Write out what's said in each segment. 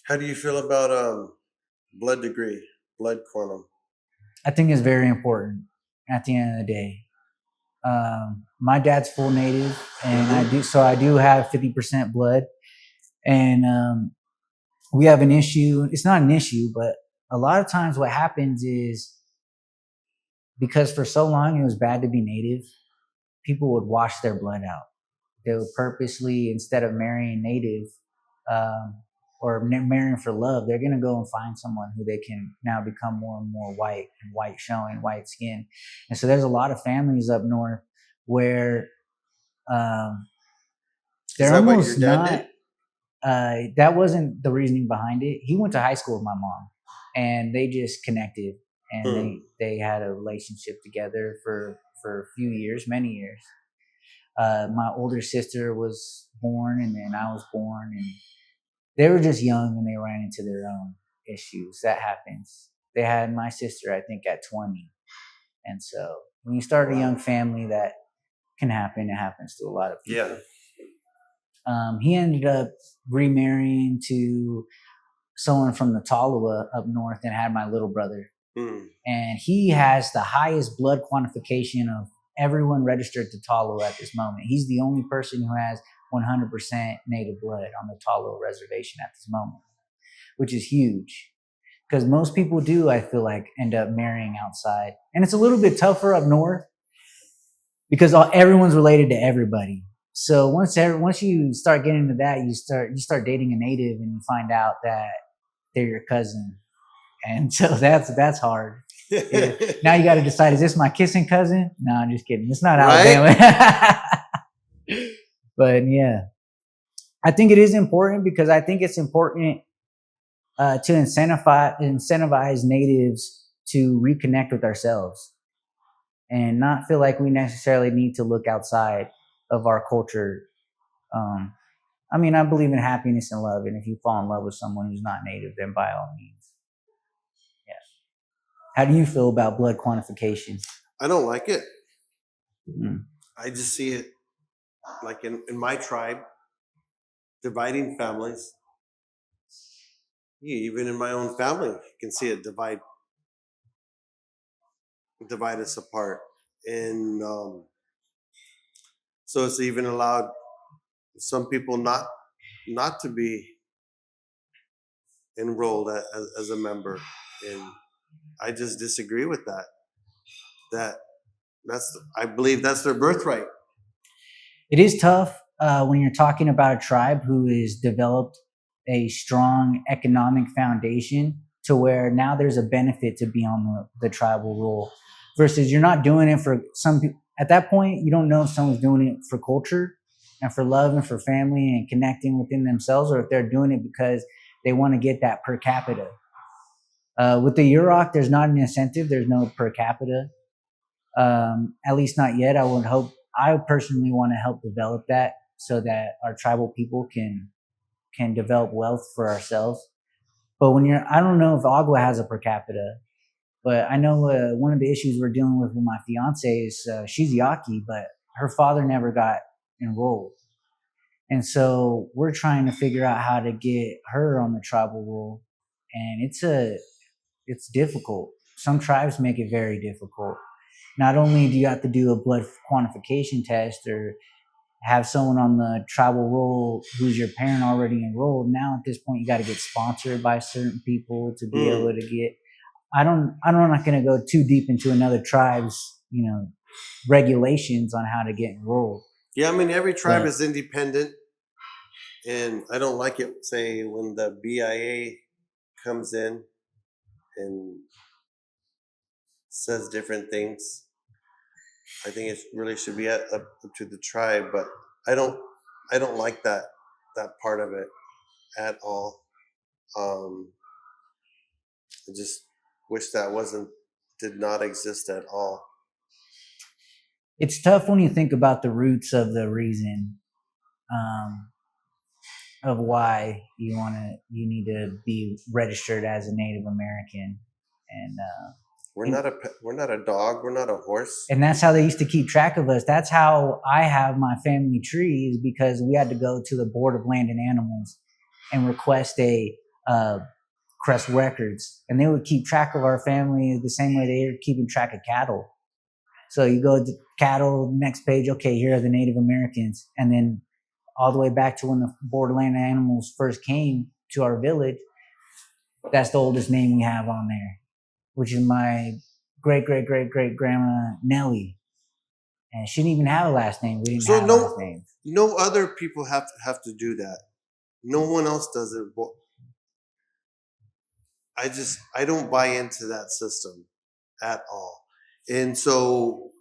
How do you feel about blood degree, blood quantum? I think it's very important at the end of the day. My dad's full native, and Mm-hmm. I do have 50% blood, and we have an issue. It's not an issue, but a lot of times what happens is because for so long it was bad to be native, people would wash their blood out. They would purposely, instead of marrying native um, or marrying for love, they're going to go and find someone who they can now become more and more white and white showing, white skin. And so there's a lot of families up north where um, Is they're that what your almost dad not. did? That wasn't the reasoning behind it. He went to high school with my mom, and they just connected, and Hmm. they had a relationship together for a few years, many years. My older sister was born, and then I was born, and they were just young when they ran into their own issues. That happens. They had my sister, I think, at 20, and so when you start a Wow. young family, that can happen. It happens to a lot of people. Yeah. He ended up remarrying to someone from the Tolowa up north and had my little brother. Hmm. And he has the highest blood quantification of everyone registered to Tolowa at this moment. He's the only person who has 100% native blood on the Tolowa reservation at this moment, which is huge. Because most people do, I feel like, end up marrying outside. And it's a little bit tougher up north because everyone's related to everybody. So once you start getting into that, you start dating a native and you find out that they're your cousin, and so that's hard. Yeah. Now you got to decide: is this my kissing cousin? No, I'm just kidding. It's not Right? Alabama. But yeah, I think it is important because I think it's important to incentivize natives to reconnect with ourselves and not feel like we necessarily need to look outside of our culture. Um, I mean, I believe in happiness and love, and if you fall in love with someone who's not native, then by all means, yeah. How do you feel about blood quantification? I don't like it. Mm. I just see it like in my tribe, dividing families. Yeah, even in my own family, you can see it divide us apart. And so it's even allowed some people not to be enrolled as a member. And I just disagree with that. That I believe that's their birthright. It is tough when you're talking about a tribe who has developed a strong economic foundation to where now there's a benefit to be on the tribal role versus you're not doing it for some people. At that point, you don't know if someone's doing it for culture and for love and for family and connecting within themselves, or if they're doing it because they want to get that per capita. With the Yurok, there's not an incentive. There's no per capita. At least not yet. I would hope. I personally want to help develop that so that our tribal people can develop wealth for ourselves. But I don't know if Agua has a per capita, but I know one of the issues we're dealing with my fiance is she's Yaqui, but her father never got enrolled, and so we're trying to figure out how to get her on the tribal roll, and it's difficult. Some tribes make it very difficult. Not only do you have to do a blood quantification test or have someone on the tribal roll who's your parent already enrolled, now at this point you got to get sponsored by certain people to be able to get. I'm not going to go too deep into another tribe's regulations on how to get enrolled. Yeah, I mean every tribe But is independent, and I don't like it. Say when the BIA comes in and says different things. I think it really should be up to the tribe, but I don't I don't like that part of it at all. Um, I just wish that wasn't did not exist at all. it's tough when you think about the roots of the reason um, of why you need to be registered as a Native American, and We're not a dog. We're not a horse. and that's how they used to keep track of us. That's how I have my family trees because we had to go to the Board of Land and Animals and request Crest records, and they would keep track of our family the same way they were keeping track of cattle. So you go to cattle, next page, okay, here are the Native Americans. And then all the way back to when the borderland animals first came to our village, that's the oldest name we have on there, which is my great great great great grandma Nellie. And she didn't even have a last name. We didn't So have last names. no other people have to do that. No one else does it. I don't buy into that system at all. And so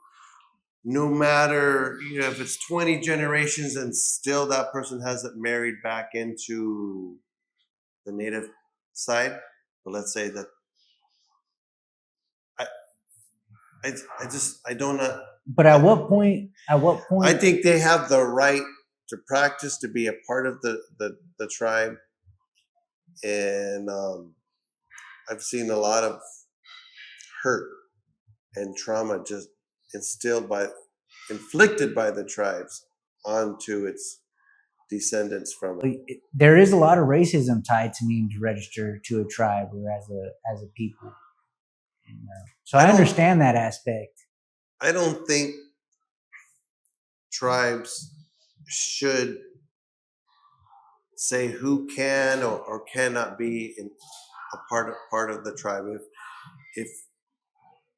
no matter, if it's 20 generations and still that person hasn't married back into the native side, but let's say that I I don't know. But at what point? At what point? I think they have the right to practice, to be a part of the tribe, and I've seen a lot of hurt and trauma just inflicted by the tribes onto its descendants from it. There is a lot of racism tied to needing to register to a tribe or as a people. So I understand that aspect. I don't think tribes should say who can or cannot be a part of the tribe. If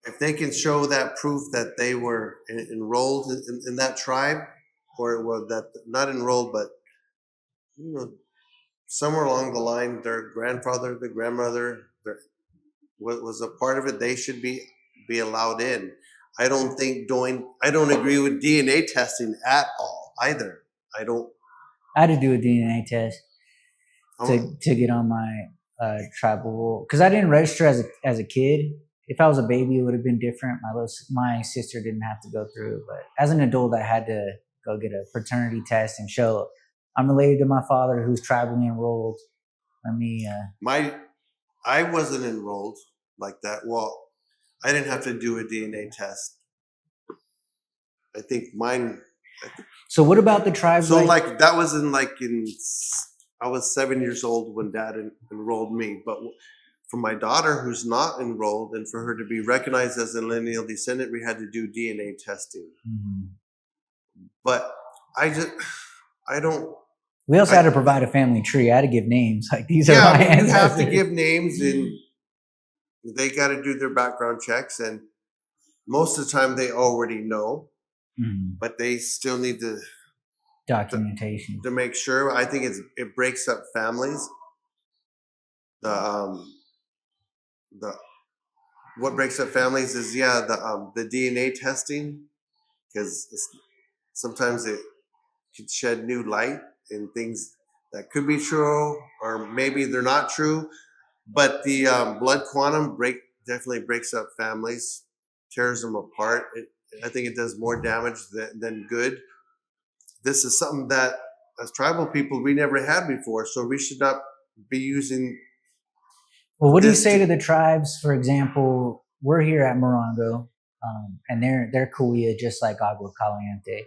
if they can show that proof that they were enrolled in that tribe, or well, that not enrolled, but somewhere along the line, their grandfather, their grandmother, was a part of it, they should be allowed in. I don't agree with DNA testing at all either. I had to do a DNA test to get on my tribal role because I didn't register as a kid. If I was a baby, it would have been different. My sister didn't have to go through, but as an adult, I had to go get a paternity test and show I'm related to my father, who's tribally enrolled. I wasn't enrolled like that. Well, I didn't have to do a DNA test. I think mine. So what about the tribes? So that was I was 7 years old when Dad enrolled me, but for my daughter who's not enrolled, and for her to be recognized as a lineal descendant, we had to do DNA testing. Mm-hmm. But I don't. We also had to provide a family tree. I had to give names. Like these are my ancestors. You have to give names, and they got to do their background checks, and most of the time they already know, but they still need the documentation to make sure. I think it breaks up families. What breaks up families is the DNA testing, because sometimes it could shed new light in things that could be true or maybe they're not true. But the blood quantum definitely breaks up families, tears them apart. I think it does more damage than good. This is something that, as tribal people, we never had before, so we should not be using. Well, what do you say to the tribes? For example, we're here at Morongo, and they're Cahuilla, just like Agua Caliente.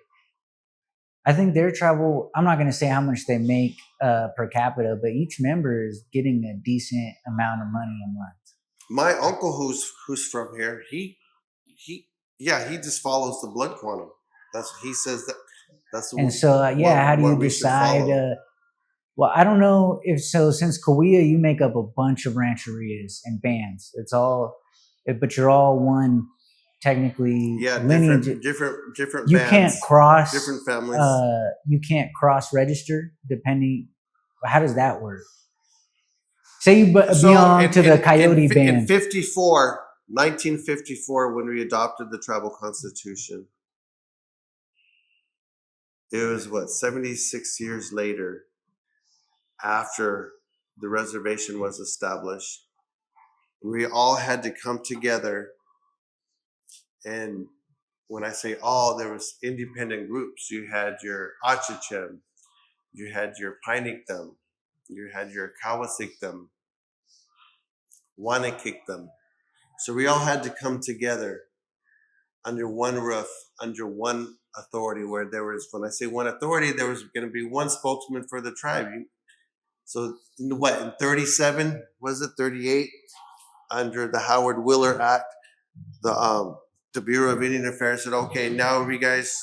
I think their tribal, I'm not going to say how much they make per capita, but each member is getting a decent amount of money a month. My uncle, who's from here, he just follows the blood quantum. He says that. That's and so how do you decide? Well, I don't know if so. Since Cahuilla, you make up a bunch of rancherias and bands. It's all, but you're all one. Technically, lineage. Different. You bands, can't cross different families. You can't cross register depending. How does that work? Say you belong to the Coyote band. In 1954, when we adopted the tribal constitution, it was 76 years later, after the reservation was established. We all had to come together. And when I say all, there was independent groups. You had your Achichem, you had your Pinectum, you had your Kawasiktum, Wanakiktum. So we all had to come together under one roof, under one authority, where there was, when I say one authority, there was going to be one spokesman for the tribe. So in 37, was it 38, under the Howard Wheeler Act, the Bureau of Indian Affairs said, okay, now you guys,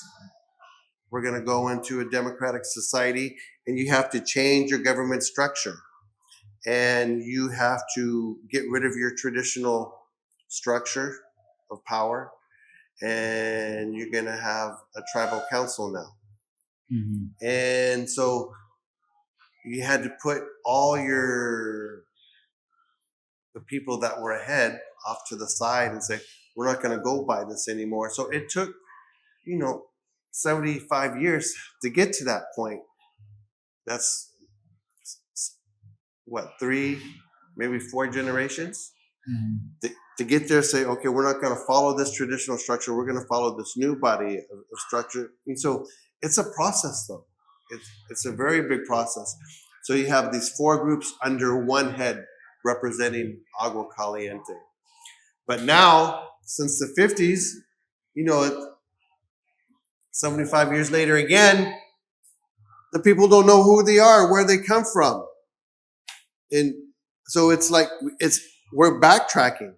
we're going to go into a democratic society, and you have to change your government structure, and you have to get rid of your traditional structure of power, and you're going to have a tribal council now. Mm-hmm. And so you had to put all the people that were ahead off to the side and say, we're not going to go by this anymore. So it took, 75 years to get to that point. That's what, 3, maybe 4 generations? Mm-hmm. To get there, say, okay, we're not going to follow this traditional structure. We're going to follow this new body of structure. And so it's a process, though. It's a very big process. So you have these 4 groups under one head representing Agua Caliente. But now, since the 50s, 75 years later again, the people don't know who they are, where they come from. And so it's like we're backtracking.